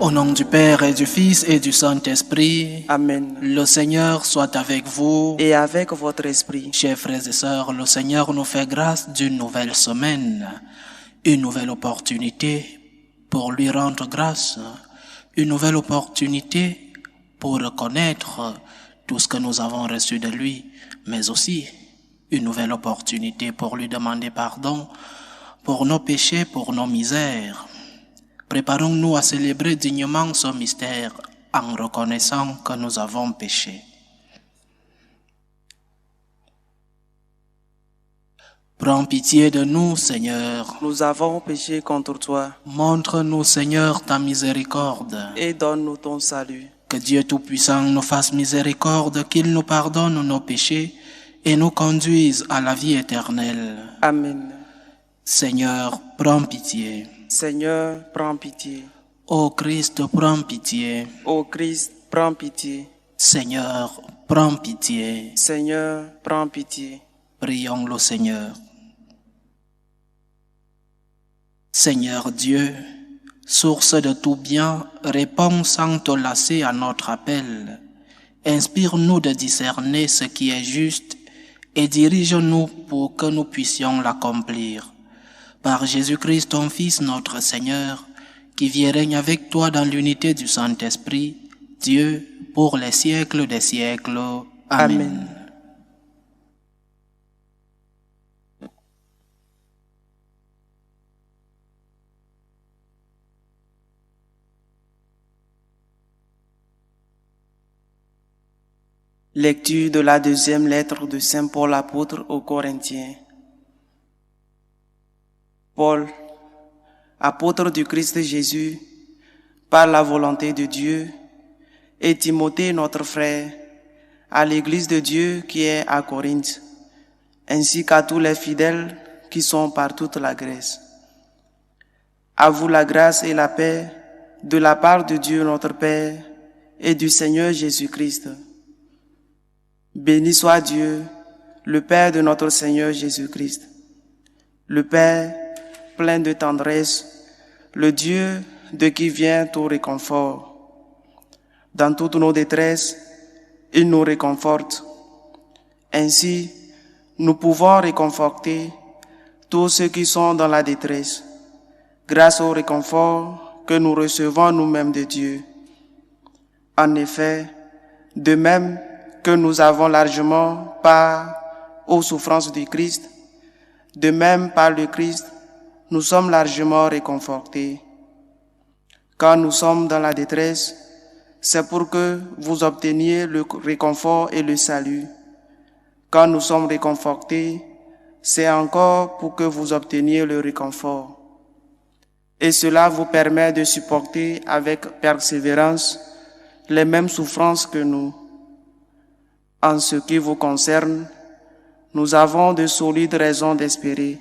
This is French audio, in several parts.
Au nom du Père et du Fils et du Saint-Esprit, Amen. le Seigneur soit avec vous. Et avec votre esprit. Chers frères et sœurs, le Seigneur nous fait grâce d'une nouvelle semaine, une nouvelle opportunité pour lui rendre grâce, une nouvelle opportunité pour reconnaître tout ce que nous avons reçu de lui, mais aussi une nouvelle opportunité pour lui demander pardon pour nos péchés, pour nos misères. Préparons-nous à célébrer dignement ce mystère en reconnaissant que nous avons péché. Prends pitié de nous, Seigneur. Nous avons péché contre toi. Montre-nous, Seigneur, ta miséricorde. Et donne-nous ton salut. Que Dieu Tout-Puissant nous fasse miséricorde, qu'il nous pardonne nos péchés et nous conduise à la vie éternelle. Amen. Seigneur, prends pitié. Seigneur, prends pitié. Ô Christ, prends pitié. Ô Christ, prends pitié. Seigneur, prends pitié. Seigneur, prends pitié. Prions le Seigneur. Seigneur Dieu, source de tout bien, réponds sans te lasser à notre appel. Inspire-nous de discerner ce qui est juste et dirige-nous pour que nous puissions l'accomplir. Par Jésus-Christ, ton Fils, notre Seigneur, qui vit et règne avec toi dans l'unité du Saint-Esprit, Dieu, pour les siècles des siècles. Amen. Amen. Lecture de la deuxième lettre de Saint Paul apôtre aux Corinthiens. Paul, apôtre du Christ Jésus, par la volonté de Dieu, et Timothée notre frère, à l'église de Dieu qui est à Corinthe, ainsi qu'à tous les fidèles qui sont par toute la Grèce. À vous la grâce et la paix de la part de Dieu notre Père et du Seigneur Jésus-Christ. Béni soit Dieu, le Père de notre Seigneur Jésus-Christ, le Père plein de tendresse, le Dieu de qui vient tout réconfort. Dans toutes nos détresses, il nous réconforte. Ainsi, nous pouvons réconforter tous ceux qui sont dans la détresse, grâce au réconfort que nous recevons nous-mêmes de Dieu. En effet, de même que nous avons largement part aux souffrances du Christ, de même par le Christ, nous sommes largement réconfortés. Quand nous sommes dans la détresse, c'est pour que vous obteniez le réconfort et le salut. Quand nous sommes réconfortés, c'est encore pour que vous obteniez le réconfort. Et cela vous permet de supporter avec persévérance les mêmes souffrances que nous. En ce qui vous concerne, nous avons de solides raisons d'espérer,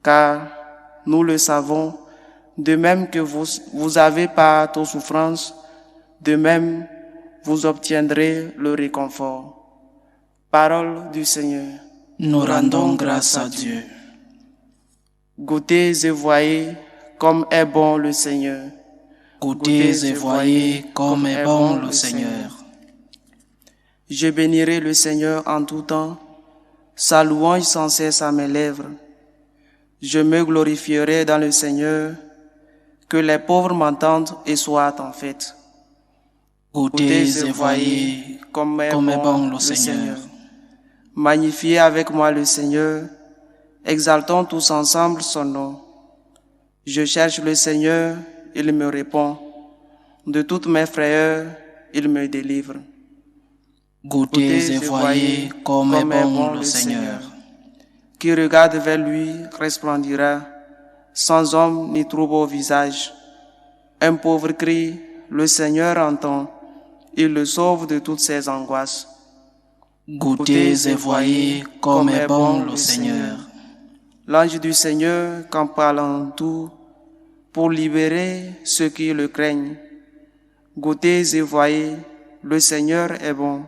car nous le savons, de même que vous avez par aux souffrances, de même vous obtiendrez le réconfort. Parole du Seigneur. Nous rendons grâce à Dieu. Goûtez et voyez comme est bon le Seigneur. Goûtez et voyez comme est bon le Seigneur. Je bénirai le Seigneur en tout temps, sa louange sans cesse à mes lèvres. Je me glorifierai dans le Seigneur, que les pauvres m'entendent et soient en fête. Goûtez et voyez comme est bon le Seigneur. Magnifiez avec moi le Seigneur, exaltons tous ensemble son nom. Je cherche le Seigneur, il me répond. De toutes mes frayeurs, il me délivre. Goûtez et voyez comme est bon le Seigneur. Qui regarde vers lui resplendira, sans homme ni trouble au visage. Un pauvre crie, le Seigneur entend, il le sauve de toutes ses angoisses. Goûtez et voyez comme est bon le Seigneur. L'ange du Seigneur campe alentour pour libérer ceux qui le craignent. Goûtez et voyez, le Seigneur est bon.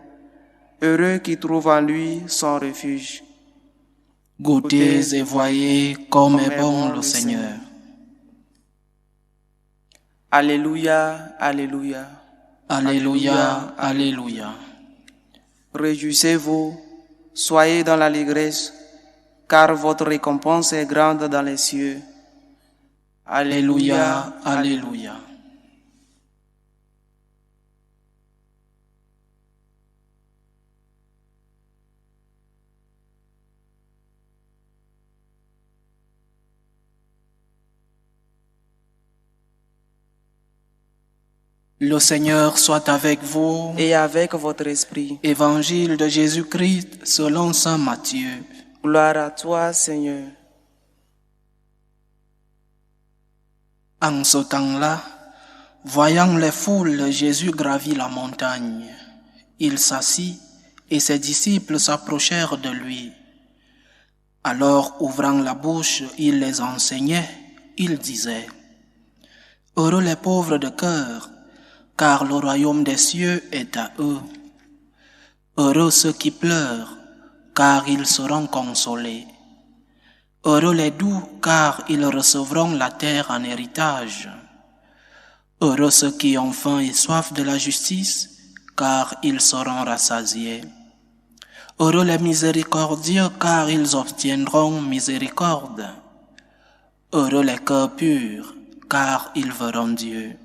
Heureux qui trouve en lui son refuge. Goûtez et voyez comme est bon le Seigneur. Alléluia, Alléluia. Alléluia, Alléluia. Réjouissez-vous, soyez dans l'allégresse, car votre récompense est grande dans les cieux. Alléluia, Alléluia. Le Seigneur soit avec vous. Et avec votre esprit. Évangile de Jésus-Christ selon saint Matthieu. Gloire à toi, Seigneur. En ce temps-là, voyant les foules, Jésus gravit la montagne. Il s'assit et ses disciples s'approchèrent de lui. Alors, ouvrant la bouche, il les enseignait. Il disait: Heureux les pauvres de cœur, car le royaume des cieux est à eux. Heureux ceux qui pleurent, car ils seront consolés. Heureux les doux, car ils recevront la terre en héritage. Heureux ceux qui ont faim et soif de la justice, car ils seront rassasiés. Heureux les miséricordieux, car ils obtiendront miséricorde. Heureux les cœurs purs, car ils verront Dieu.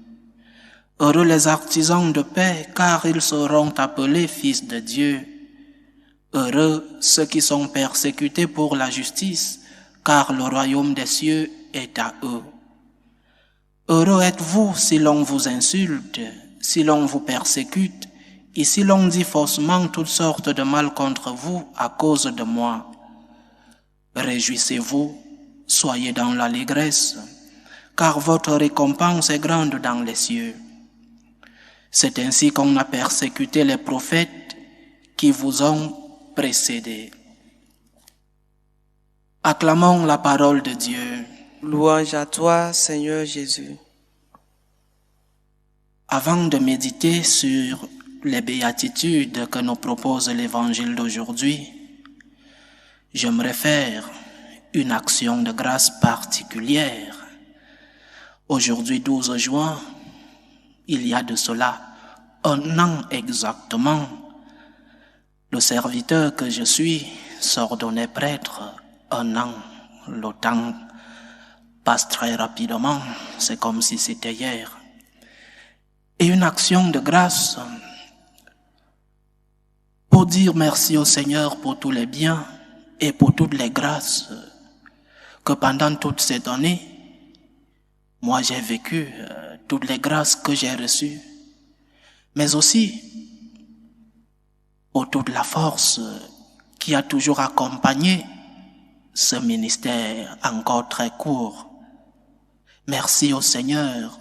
Heureux les artisans de paix, car ils seront appelés fils de Dieu. Heureux ceux qui sont persécutés pour la justice, car le royaume des cieux est à eux. Heureux êtes-vous si l'on vous insulte, si l'on vous persécute, et si l'on dit faussement toutes sortes de mal contre vous à cause de moi. Réjouissez-vous, soyez dans l'allégresse, car votre récompense est grande dans les cieux. C'est ainsi qu'on a persécuté les prophètes qui vous ont précédés. Acclamons la parole de Dieu. Louange à toi, Seigneur Jésus. Avant de méditer sur les béatitudes que nous propose l'évangile d'aujourd'hui, j'aimerais faire une action de grâce particulière. Aujourd'hui, 12 juin, il y a de cela un an exactement, le serviteur que je suis s'ordonnait prêtre. Un an, le temps passe très rapidement, c'est comme si c'était hier. Et une action de grâce pour dire merci au Seigneur pour tous les biens et pour toutes les grâces que pendant toute cette année, moi j'ai vécu, toutes les grâces que j'ai reçues, mais aussi pour toute la force qui a toujours accompagné ce ministère encore très court. Merci au Seigneur.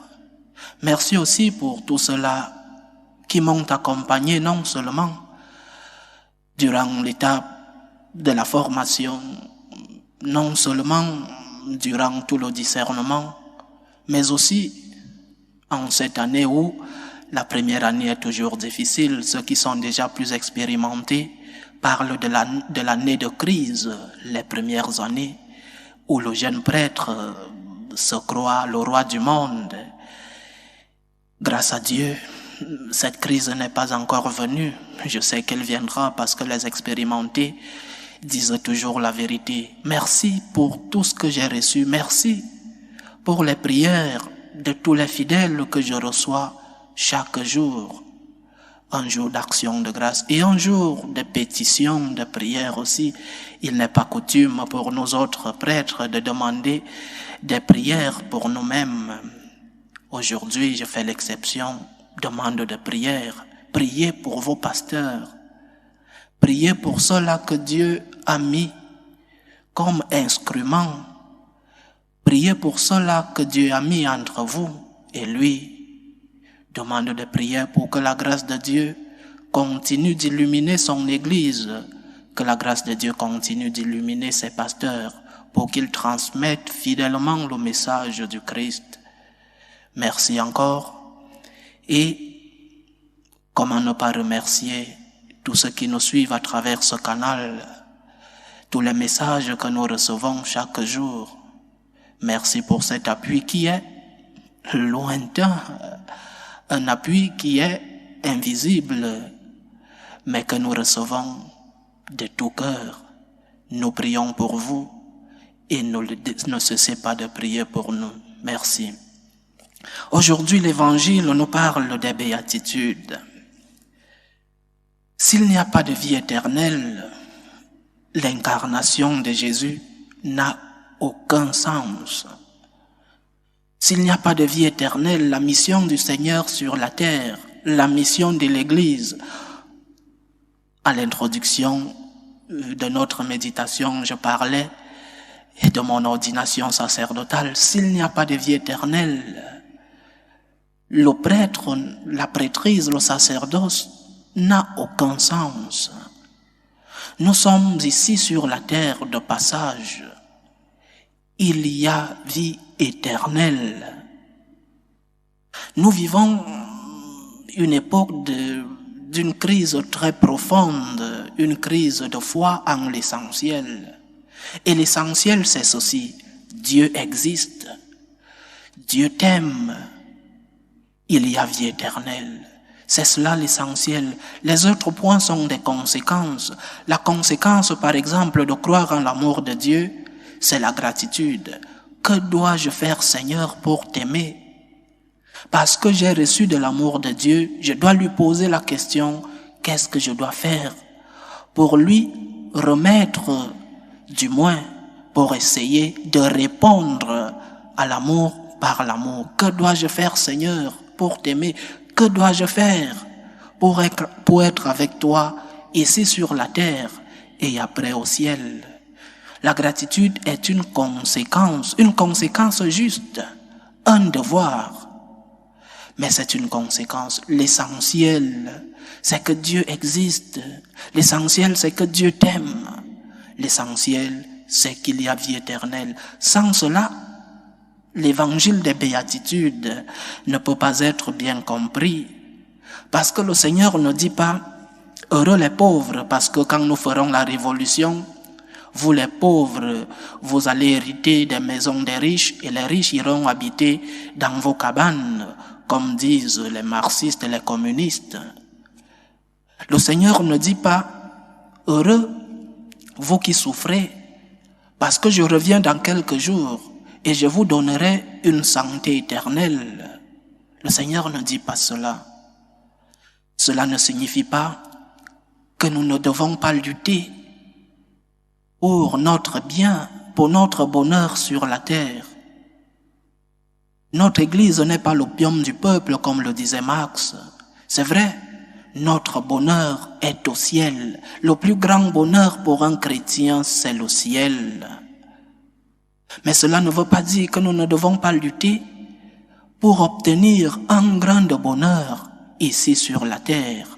Merci aussi pour tout cela qui m'ont accompagné non seulement durant l'étape de la formation, non seulement durant tout le discernement, mais aussi en cette année où la première année est toujours difficile. Ceux qui sont déjà plus expérimentés parle de l'année de crise, les premières années, où le jeune prêtre se croit le roi du monde. Grâce à Dieu, cette crise n'est pas encore venue. Je sais qu'elle viendra parce que les expérimentés disent toujours la vérité. Merci pour tout ce que j'ai reçu. Merci pour les prières de tous les fidèles que je reçois chaque jour. Un jour d'action de grâce et un jour de pétition, de prière aussi. Il n'est pas coutume pour nous autres prêtres de demander des prières pour nous-mêmes. Aujourd'hui, je fais l'exception, demande de prière. Priez pour vos pasteurs. Priez pour ceux-là que Dieu a mis comme instrument. Priez pour ceux-là que Dieu a mis entre vous et lui. Demande de prière pour que la grâce de Dieu continue d'illuminer son Église, que la grâce de Dieu continue d'illuminer ses pasteurs pour qu'ils transmettent fidèlement le message du Christ. Merci encore. Et comment ne pas remercier tous ceux qui nous suivent à travers ce canal, tous les messages que nous recevons chaque jour. Merci pour cet appui qui est lointain, un appui qui est invisible, mais que nous recevons de tout cœur. Nous prions pour vous et ne cessez pas de prier pour nous. Merci. Aujourd'hui, l'Évangile nous parle des béatitudes. S'il n'y a pas de vie éternelle, l'incarnation de Jésus n'a aucun sens. S'il n'y a pas de vie éternelle, la mission du Seigneur sur la terre, la mission de l'Église, à l'introduction de notre méditation, je parlais et de mon ordination sacerdotale. S'il n'y a pas de vie éternelle, le prêtre, la prêtrise, le sacerdoce n'a aucun sens. Nous sommes ici sur la terre de passage. Il y a vie éternelle. Nous vivons une époque d'une crise très profonde, une crise de foi en l'essentiel. Et l'essentiel, c'est ceci: Dieu existe, Dieu t'aime, il y a vie éternelle. C'est cela l'essentiel. Les autres points sont des conséquences. La conséquence, par exemple, de croire en l'amour de Dieu, c'est la gratitude. Que dois-je faire, Seigneur, pour t'aimer? Parce que j'ai reçu de l'amour de Dieu, je dois lui poser la question, qu'est-ce que je dois faire pour lui remettre, du moins pour essayer de répondre à l'amour par l'amour. Que dois-je faire, Seigneur, pour t'aimer? Que dois-je faire pour être avec toi ici sur la terre et après au ciel? La gratitude est une conséquence juste, un devoir. Mais c'est une conséquence. L'essentiel, c'est que Dieu existe. L'essentiel, c'est que Dieu t'aime. L'essentiel, c'est qu'il y a vie éternelle. Sans cela, l'évangile des béatitudes ne peut pas être bien compris. Parce que le Seigneur ne dit pas « Heureux les pauvres », parce que quand nous ferons la révolution, vous les pauvres, vous allez hériter des maisons des riches et les riches iront habiter dans vos cabanes, comme disent les marxistes et les communistes. Le Seigneur ne dit pas « Heureux, vous qui souffrez, parce que je reviens dans quelques jours et je vous donnerai une santé éternelle. » Le Seigneur ne dit pas cela. Cela ne signifie pas que nous ne devons pas lutter pour notre bien, pour notre bonheur sur la terre. Notre Église n'est pas l'opium du peuple, comme le disait Marx. C'est vrai, notre bonheur est au ciel. Le plus grand bonheur pour un chrétien, c'est le ciel. Mais cela ne veut pas dire que nous ne devons pas lutter pour obtenir un grand bonheur ici sur la terre.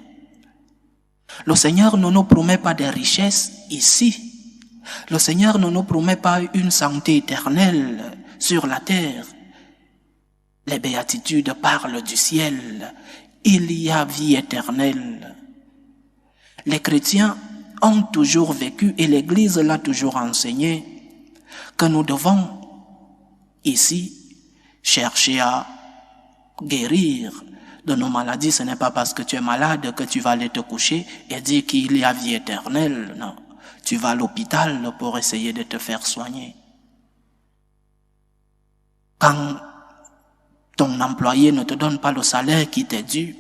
Le Seigneur ne nous promet pas des richesses ici. Le Seigneur ne nous promet pas une santé éternelle sur la terre. Les béatitudes parlent du ciel. Il y a vie éternelle. Les chrétiens ont toujours vécu, et l'Église l'a toujours enseigné, que nous devons ici chercher à guérir de nos maladies. Ce n'est pas parce que tu es malade que tu vas aller te coucher et dire qu'il y a vie éternelle. Non. Tu vas à l'hôpital pour essayer de te faire soigner. Quand ton employé ne te donne pas le salaire qui t'est dû,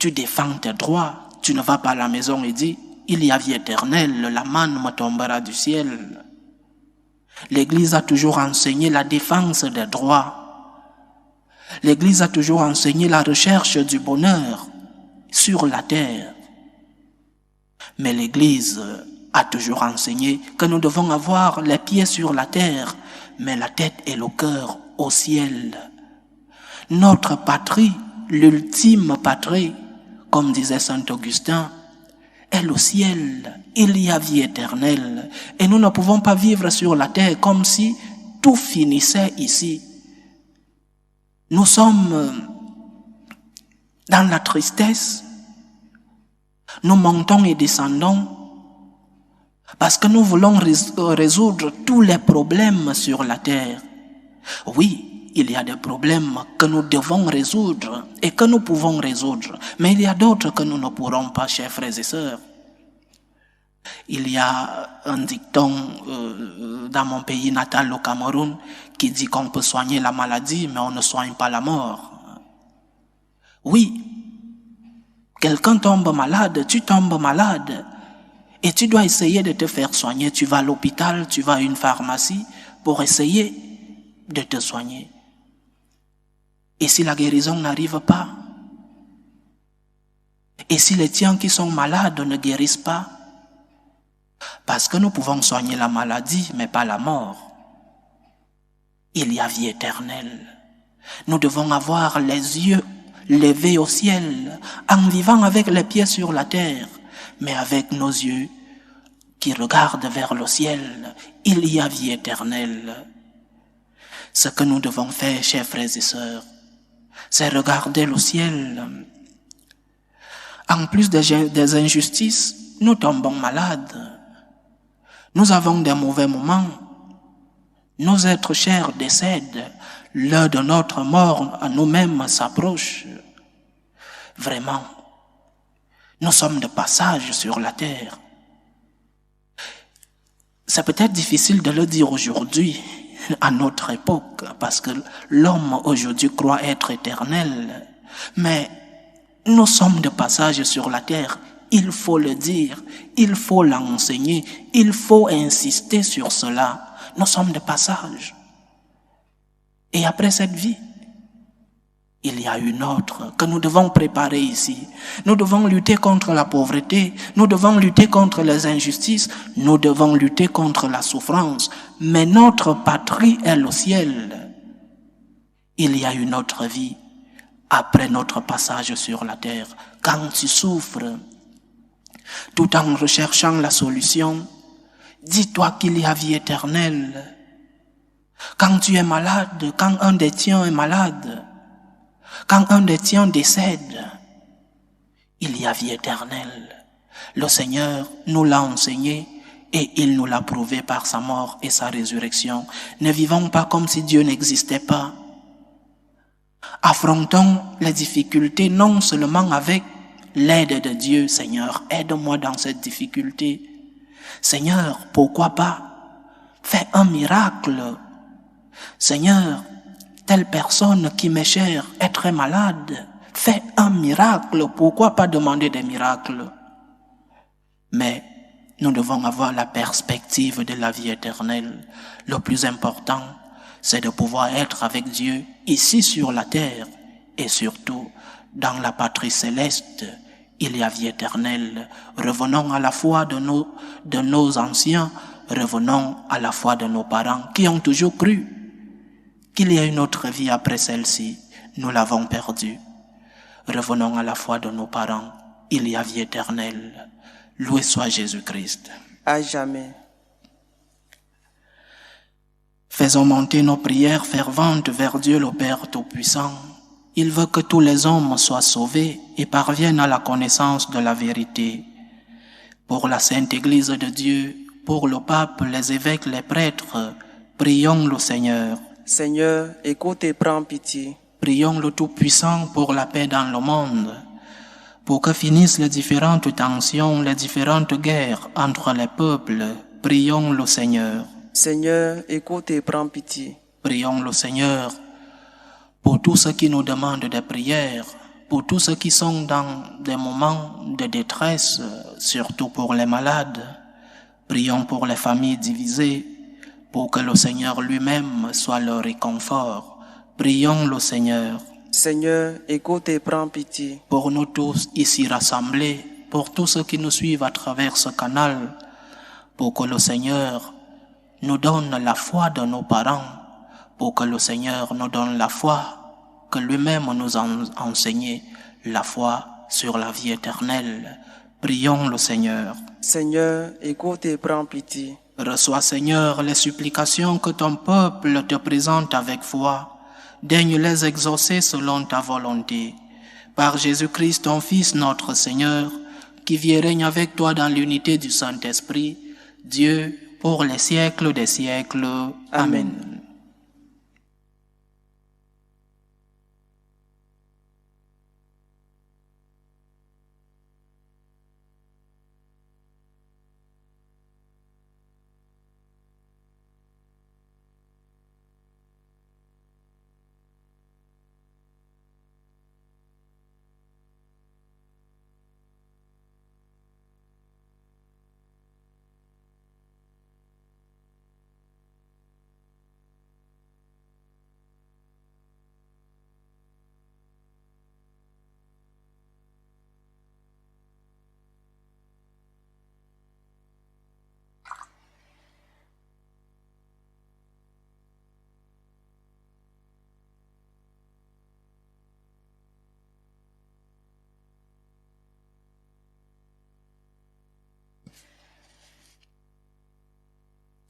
tu défends tes droits. Tu ne vas pas à la maison et dis, il y a vie éternelle, la manne me tombera du ciel. L'Église a toujours enseigné la défense des droits. L'Église a toujours enseigné la recherche du bonheur sur la terre. Mais l'Église a toujours enseigné que nous devons avoir les pieds sur la terre, mais la tête et le cœur au ciel. Notre patrie, l'ultime patrie, comme disait saint Augustin, est le ciel. Il y a vie éternelle. Et nous ne pouvons pas vivre sur la terre comme si tout finissait ici. Nous sommes dans la tristesse. Nous montons et descendons parce que nous voulons résoudre tous les problèmes sur la terre. Oui, il y a des problèmes que nous devons résoudre et que nous pouvons résoudre, mais il y a d'autres que nous ne pourrons pas, chers frères et sœurs. Il y a un dicton dans mon pays natal, le Cameroun, qui dit qu'on peut soigner la maladie, mais on ne soigne pas la mort. Oui, quelqu'un tombe malade, tu tombes malade, et tu dois essayer de te faire soigner. Tu vas à l'hôpital, tu vas à une pharmacie pour essayer de te soigner. Et si la guérison n'arrive pas, et si les tiens qui sont malades ne guérissent pas, parce que nous pouvons soigner la maladie, mais pas la mort. Il y a vie éternelle. Nous devons avoir les yeux levés au ciel, en vivant avec les pieds sur la terre, mais avec nos yeux qui regardent vers le ciel. Il y a vie éternelle. Ce que nous devons faire, chers frères et sœurs, c'est regarder le ciel. En plus des injustices, nous tombons malades. Nous avons des mauvais moments. Nos êtres chers décèdent. L'heure de notre mort à nous-mêmes s'approche. Vraiment, nous sommes de passage sur la terre. C'est peut-être difficile de le dire aujourd'hui, à notre époque, parce que l'homme aujourd'hui croit être éternel. Mais nous sommes de passage sur la terre. Il faut le dire, il faut l'enseigner, il faut insister sur cela. Nous sommes de passage. Et après cette vie, il y a une autre que nous devons préparer ici. Nous devons lutter contre la pauvreté, nous devons lutter contre les injustices, nous devons lutter contre la souffrance. Mais notre patrie est le ciel. Il y a une autre vie après notre passage sur la terre. Quand tu souffres, tout en recherchant la solution, dis-toi qu'il y a vie éternelle. Quand tu es malade, quand un des tiens est malade, quand un des tiens décède, il y a vie éternelle. Le Seigneur nous l'a enseigné et il nous l'a prouvé par sa mort et sa résurrection. Ne vivons pas comme si Dieu n'existait pas. Affrontons les difficultés non seulement avec l'aide de Dieu. Seigneur, aide-moi dans cette difficulté. Seigneur, pourquoi pas? Fais un miracle. Seigneur, telle personne qui m'est chère est très malade. Fais un miracle. Pourquoi pas demander des miracles? Mais nous devons avoir la perspective de la vie éternelle. Le plus important, c'est de pouvoir être avec Dieu ici sur la terre et surtout dans la patrie céleste. Il y a vie éternelle. Revenons à la foi de nos anciens, revenons à la foi de nos parents qui ont toujours cru qu'il y a une autre vie après celle-ci. Nous l'avons perdue. Revenons à la foi de nos parents. Il y a vie éternelle. Loué soit Jésus-Christ. À jamais. Faisons monter nos prières ferventes vers Dieu le Père Tout-Puissant. Il veut que tous les hommes soient sauvés et parviennent à la connaissance de la vérité. Pour la Sainte Église de Dieu, pour le pape, les évêques, les prêtres, prions le Seigneur. Seigneur, écoute et prends pitié. Prions le Tout-Puissant pour la paix dans le monde, pour que finissent les différentes tensions, les différentes guerres entre les peuples. Prions le Seigneur. Seigneur, écoute et prends pitié. Prions le Seigneur pour tous ceux qui nous demandent des prières, pour tous ceux qui sont dans des moments de détresse, surtout pour les malades. Prions pour les familles divisées, pour que le Seigneur lui-même soit leur réconfort. Prions le Seigneur. Seigneur, écoute et prends pitié. Pour nous tous ici rassemblés, pour tous ceux qui nous suivent à travers ce canal, pour que le Seigneur nous donne la foi de nos parents, pour que le Seigneur nous donne la foi que lui-même nous a enseignée, la foi sur la vie éternelle. Prions le Seigneur. Seigneur, écoute et prends pitié. Reçois, Seigneur, les supplications que ton peuple te présente avec foi. Daigne les exaucer selon ta volonté. Par Jésus-Christ, ton Fils, notre Seigneur, qui vit et règne avec toi dans l'unité du Saint-Esprit, Dieu, pour les siècles des siècles. Amen.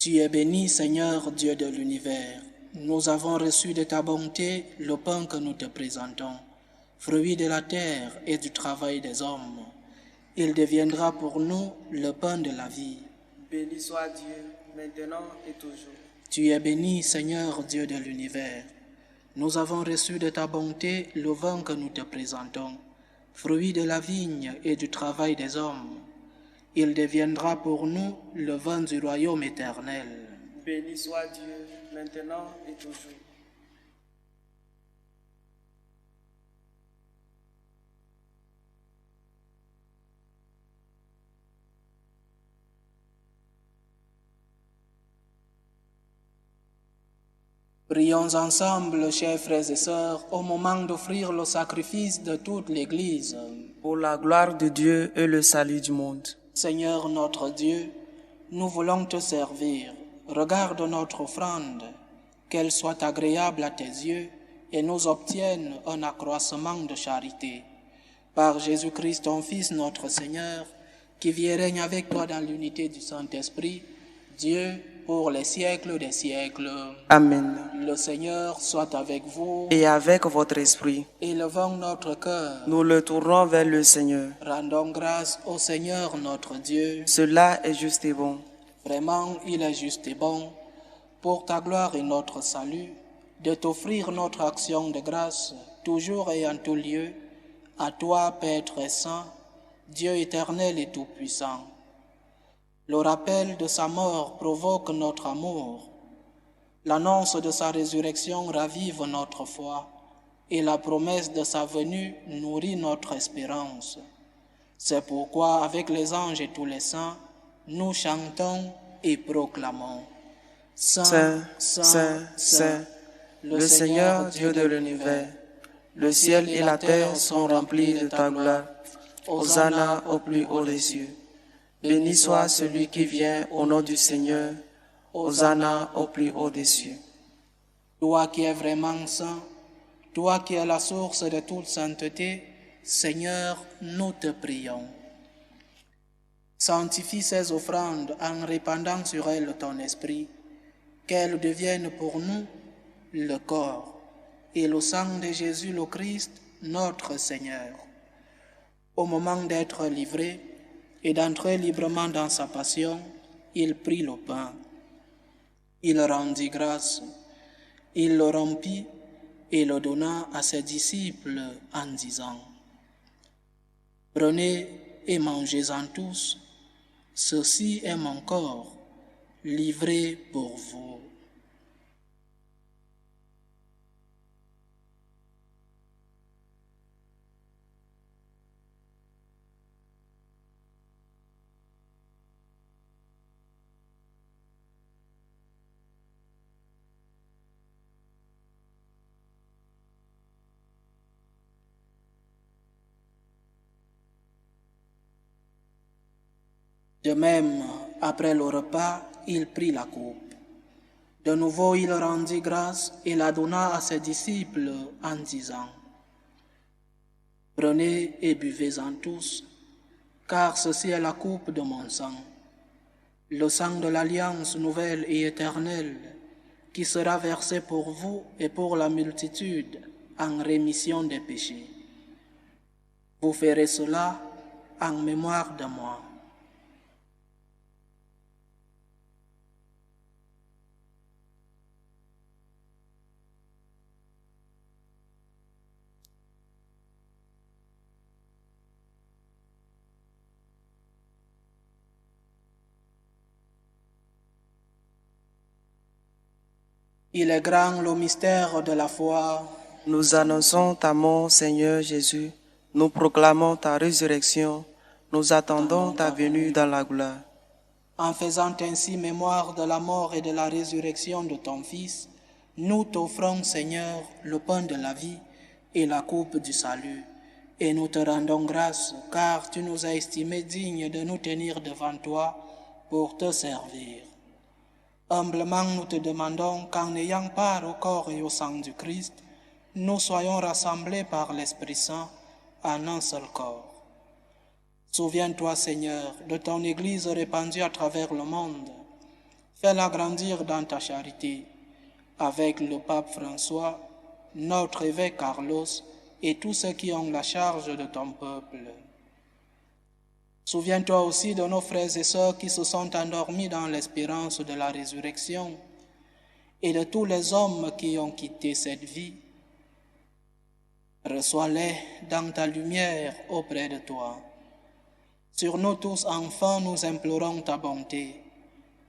Tu es béni, Seigneur, Dieu de l'univers. Nous avons reçu de ta bonté le pain que nous te présentons, fruit de la terre et du travail des hommes. Il deviendra pour nous le pain de la vie. Béni soit Dieu, maintenant et toujours. Tu es béni, Seigneur, Dieu de l'univers. Nous avons reçu de ta bonté le vin que nous te présentons, fruit de la vigne et du travail des hommes. Il deviendra pour nous le vin du royaume éternel. Béni soit Dieu, maintenant et toujours. Prions ensemble, chers frères et sœurs, au moment d'offrir le sacrifice de toute l'Église. Pour la gloire de Dieu et le salut du monde. Seigneur notre Dieu, nous voulons te servir. Regarde notre offrande, qu'elle soit agréable à tes yeux et nous obtienne un accroissement de charité. Par Jésus-Christ, ton Fils, notre Seigneur, qui vit et règne avec toi dans l'unité du Saint-Esprit, Dieu, pour les siècles des siècles. Amen. Le Seigneur soit avec vous. Et avec votre esprit, Élevons notre cœur. nous le tournons vers le Seigneur. Rendons grâce au Seigneur notre Dieu. Cela est juste et bon. Vraiment, il est juste et bon, pour ta gloire et notre salut, de t'offrir notre action de grâce, toujours et en tout lieu, à toi, Père très saint, Dieu éternel et tout-puissant. Le rappel de sa mort provoque notre amour. L'annonce de sa résurrection ravive notre foi, et la promesse de sa venue nourrit notre espérance. C'est pourquoi, avec les anges et tous les saints, nous chantons et proclamons. Saint, Saint, Saint, le Seigneur Dieu de l'univers, le ciel et la terre sont remplis de ta gloire. Hosanna au plus haut des cieux. Béni soit celui qui vient au nom du Seigneur. Hosanna au plus haut des cieux. Toi qui es vraiment saint, toi qui es la source de toute sainteté, Seigneur, nous te prions. Sanctifie ces offrandes en répandant sur elles ton esprit, qu'elles deviennent pour nous le corps et le sang de Jésus le Christ, notre Seigneur. Au moment d'être livré et d'entrer librement dans sa passion, il prit le pain. Il rendit grâce, il le rompit et le donna à ses disciples en disant : « Prenez et mangez-en tous, ceci est mon corps, livré pour vous. » De même, après le repas, il prit la coupe. De nouveau, il rendit grâce et la donna à ses disciples en disant : « Prenez et buvez-en tous, car ceci est la coupe de mon sang, le sang de l'alliance nouvelle et éternelle, qui sera versé pour vous et pour la multitude en rémission des péchés. Vous ferez cela en mémoire de moi. » Il est grand le mystère de la foi. Nous annonçons ta mort, Seigneur Jésus. Nous proclamons ta résurrection. Nous attendons ta venue dans la gloire. En faisant ainsi mémoire de la mort et de la résurrection de ton Fils, nous t'offrons, Seigneur, le pain de la vie et la coupe du salut. Et nous te rendons grâce, car tu nous as estimés dignes de nous tenir devant toi pour te servir. Humblement, nous te demandons qu'en ayant part au corps et au sang du Christ, nous soyons rassemblés par l'Esprit Saint en un seul corps. Souviens-toi, Seigneur, de ton Église répandue à travers le monde. Fais-la grandir dans ta charité, avec le pape François, notre évêque Carlos et tous ceux qui ont la charge de ton peuple. Souviens-toi aussi de nos frères et sœurs qui se sont endormis dans l'espérance de la résurrection et de tous les hommes qui ont quitté cette vie. Reçois-les dans ta lumière auprès de toi. Sur nous tous, enfants, nous implorons ta bonté.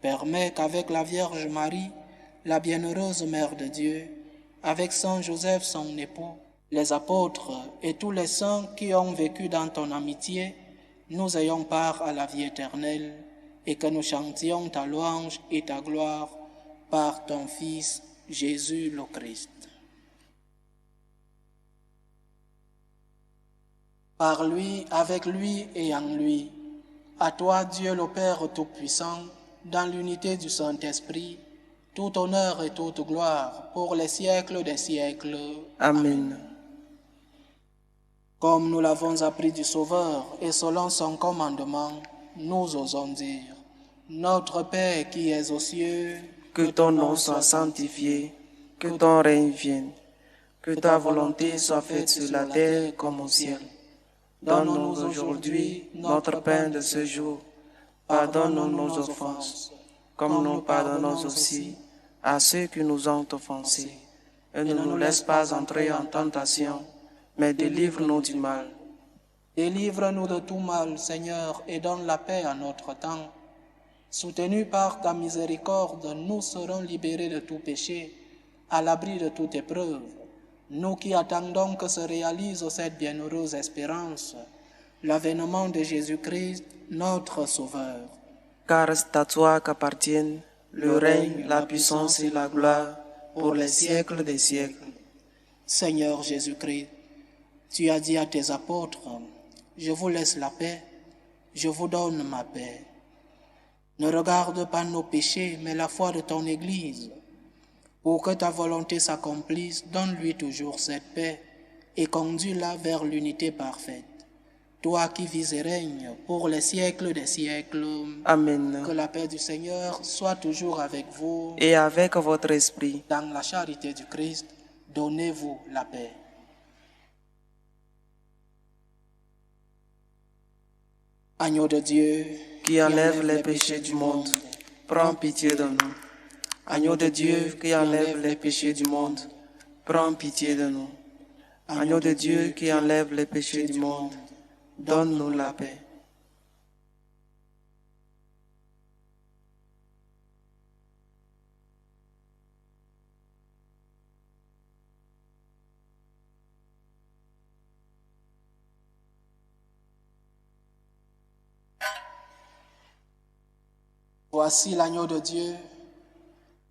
Permets qu'avec la Vierge Marie, la bienheureuse Mère de Dieu, avec Saint Joseph son époux, les apôtres et tous les saints qui ont vécu dans ton amitié, nous ayons part à la vie éternelle et que nous chantions ta louange et ta gloire par ton Fils Jésus le Christ. Par lui, avec lui et en lui, à toi Dieu le Père Tout-Puissant, dans l'unité du Saint-Esprit, tout honneur et toute gloire pour les siècles des siècles. Amen. Comme nous l'avons appris du Sauveur et selon son commandement, nous osons dire, Notre Père qui es aux cieux, Que ton nom soit sanctifié, que ton règne vienne, que ta volonté soit faite sur la terre comme au ciel. Donne-nous aujourd'hui notre pain de ce jour. Pardonne-nous nos offenses, comme nous pardonnons aussi à ceux qui nous ont offensés. Et ne nous laisse pas entrer en tentation, mais délivre-nous du mal. Délivre-nous de tout mal, Seigneur, et donne la paix à notre temps. Soutenus par ta miséricorde, nous serons libérés de tout péché, à l'abri de toute épreuve. Nous qui attendons que se réalise cette bienheureuse espérance, l'avènement de Jésus-Christ, notre Sauveur. Car c'est à toi qu'appartiennent le règne, la puissance et la gloire pour les siècles des siècles. Seigneur Jésus-Christ, tu as dit à tes apôtres, « Je vous laisse la paix, je vous donne ma paix. » Ne regarde pas nos péchés, mais la foi de ton Église. Pour que ta volonté s'accomplisse, donne-lui toujours cette paix et conduis-la vers l'unité parfaite. Toi qui vis et règnes pour les siècles des siècles. Amen. Que la paix du Seigneur soit toujours avec vous. Et avec votre esprit. Dans la charité du Christ, donnez-vous la paix. Agneau de Dieu, qui enlève les péchés du monde, prends pitié de nous. Agneau de Dieu qui enlève les péchés du monde, prends pitié de nous. Agneau de Dieu qui enlève les péchés du monde, donne-nous la paix. Voici l'agneau de Dieu,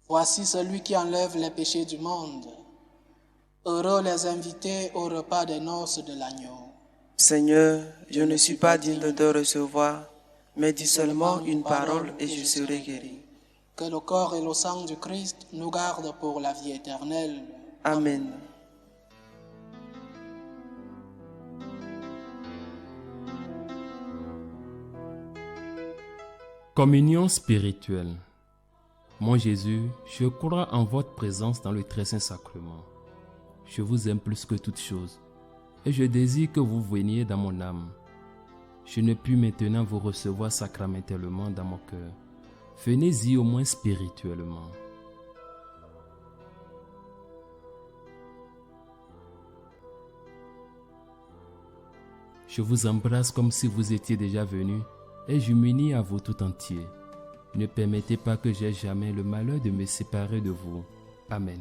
voici celui qui enlève les péchés du monde. Heureux les invités au repas des noces de l'agneau. Seigneur, je ne suis pas digne de te recevoir, mais dis seulement une parole et je serai guéri. Que le corps et le sang du Christ nous gardent pour la vie éternelle. Amen. Communion spirituelle. Mon Jésus, je crois en votre présence dans le très saint sacrement. Je vous aime plus que toute chose et je désire que vous veniez dans mon âme. Je ne puis maintenant vous recevoir sacramentellement dans mon cœur. Venez-y au moins spirituellement. Je vous embrasse comme si vous étiez déjà venu et je m'unis à vous tout entier. Ne permettez pas que j'aie jamais le malheur de me séparer de vous. Amen.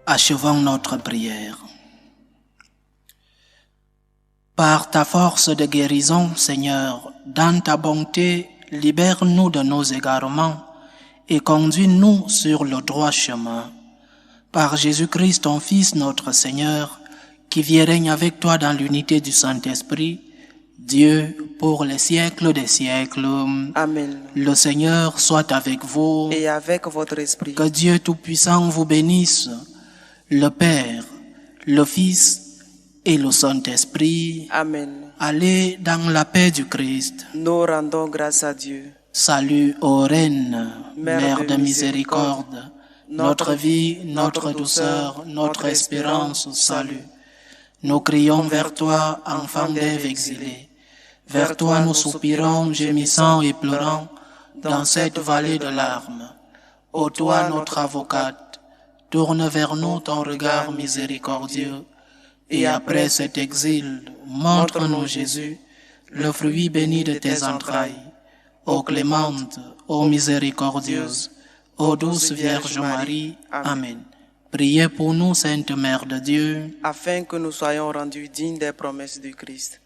Achevons notre prière. Par ta force de guérison, Seigneur, dans ta bonté, libère-nous de nos égarements et conduis-nous sur le droit chemin. Par Jésus-Christ, ton Fils, notre Seigneur, qui vit et règne avec toi dans l'unité du Saint-Esprit, Dieu, pour les siècles des siècles. Amen. Le Seigneur soit avec vous. Et avec votre esprit. Que Dieu Tout-Puissant vous bénisse, le Père, le Fils et le Saint-Esprit. Amen. Allez dans la paix du Christ. Nous rendons grâce à Dieu. Salut ô Reine, Mère Mère de miséricorde, notre vie, notre douceur, notre espérance, salut. Nous crions vers toi, enfant d'Ève exilée. Vers toi nous soupirons, gémissant et pleurant, dans cette vallée de larmes. Ô toi, notre avocate, tourne vers nous ton regard miséricordieux, et après cet exil, montre-nous Jésus, le fruit béni de tes entrailles. Ô clémente, ô miséricordieuse, ô douce Vierge Marie. Amen. Priez pour nous, Sainte Mère de Dieu, afin que nous soyons rendus dignes des promesses du Christ.